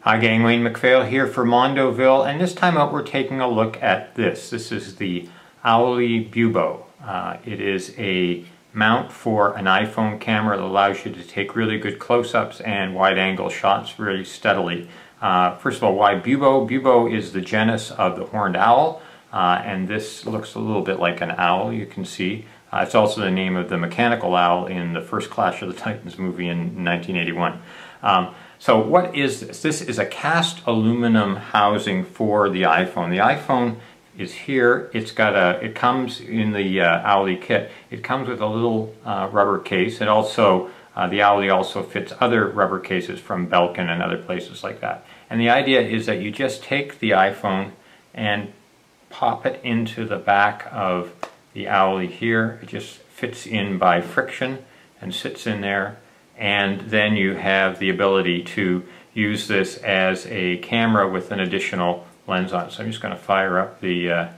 Hi gang, Wayne MacPhail here for Mondoville, and this time out we're taking a look at this. This is the Owle Bubo. It is a mount for an iPhone camera that allows you to take really good close-ups and wide-angle shots really steadily. First of all, why Bubo? Bubo is the genus of the horned owl, and this looks a little bit like an owl, you can see. It's also the name of the mechanical owl in the first Clash of the Titans movie in 1981. So what is this? This is a cast aluminum housing for the iPhone. The iPhone is here. It comes in the Owle kit. It comes with a little rubber case. It also, the Owle also fits other rubber cases from Belkin and other places like that. And the idea is that you just take the iPhone and pop it into the back of the Owle here. It just fits in by friction and sits in there. And then you have the ability to use this as a camera with an additional lens on it. So I'm just going to fire up the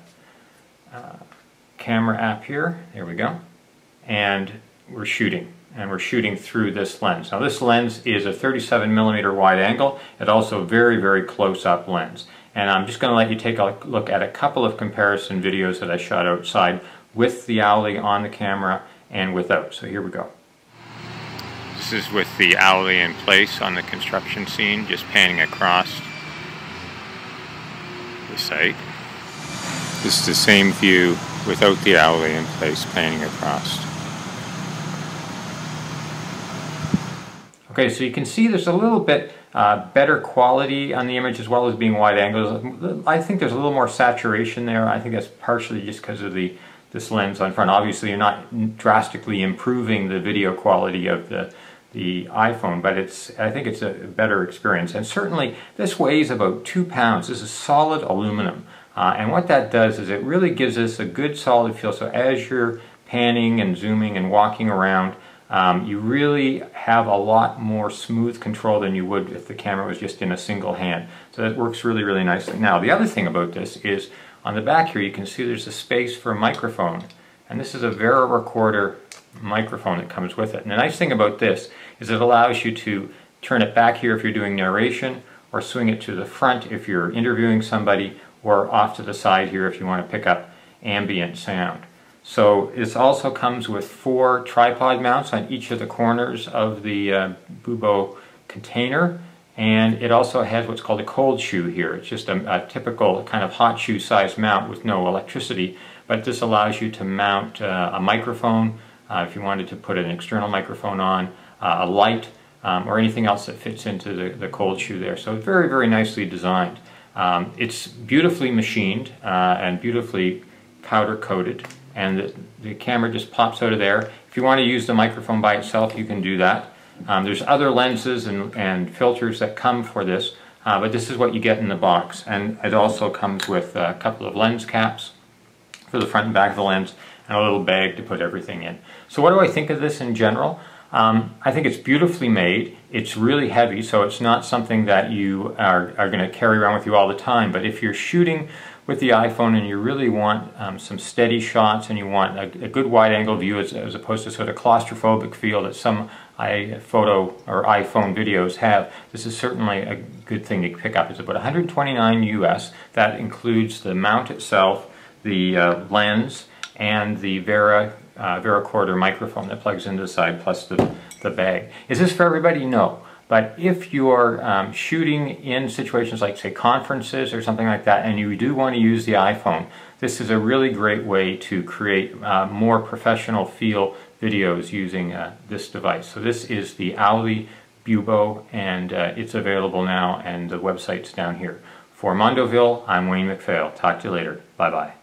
camera app here. There we go. And we're shooting. And we're shooting through this lens. Now this lens is a 37mm wide angle. It's also a very, very close-up lens. And I'm just going to let you take a look at a couple of comparison videos that I shot outside with the Owle on the camera and without. So here we go. This is with the Owle in place on the construction scene, just panning across the site. This is the same view without the Owle in place, panning across. Okay, so you can see there's a little bit better quality on the image as well as being wide angles. I think there's a little more saturation there. I think that's partially just because of this lens on front. Obviously you're not drastically improving the video quality of the iPhone, but I think it's a better experience. And certainly this weighs about 2 pounds. This is solid aluminum. And what that does is it really gives us a good solid feel. So as you're panning and zooming and walking around, you really have a lot more smooth control than you would if the camera was just in a single hand. So that works really, really nicely. Now, the other thing about this is on the back here you can see there's a space for a microphone. And this is a Vera Recorder microphone that comes with it. And the nice thing about this is it allows you to turn it back here if you're doing narration, or swing it to the front if you're interviewing somebody, or off to the side here if you want to pick up ambient sound. So this also comes with 4 tripod mounts on each of the corners of the Bubo container, and it also has what's called a cold shoe here. It's just a typical kind of hot shoe size mount with no electricity, but this allows you to mount a microphone if you wanted to put an external microphone on, a light, or anything else that fits into the cold shoe there. So very, very nicely designed. It's beautifully machined and beautifully powder coated, and the camera just pops out of there. If you want to use the microphone by itself, you can do that. There's other lenses and filters that come for this, but this is what you get in the box. And it also comes with a couple of lens caps for the front and back of the lens, and a little bag to put everything in. So what do I think of this in general? I think it's beautifully made. It's really heavy, so it's not something that you are going to carry around with you all the time. But if you're shooting with the iPhone and you really want some steady shots and you want a good wide-angle view as opposed to sort of claustrophobic feel that some iPhoto or iPhone videos have, this is certainly a good thing to pick up. It's about $129 US. That includes the mount itself, the lens, and the Vera Recorder microphone that plugs into the side, plus the bag. Is this for everybody? No. But if you're shooting in situations like, say, conferences or something like that, and you do want to use the iPhone, this is a really great way to create more professional feel videos using this device. So this is the Owle Bubo, and it's available now, and the website's down here. For Mondoville, I'm Wayne MacPhail. Talk to you later. Bye-bye.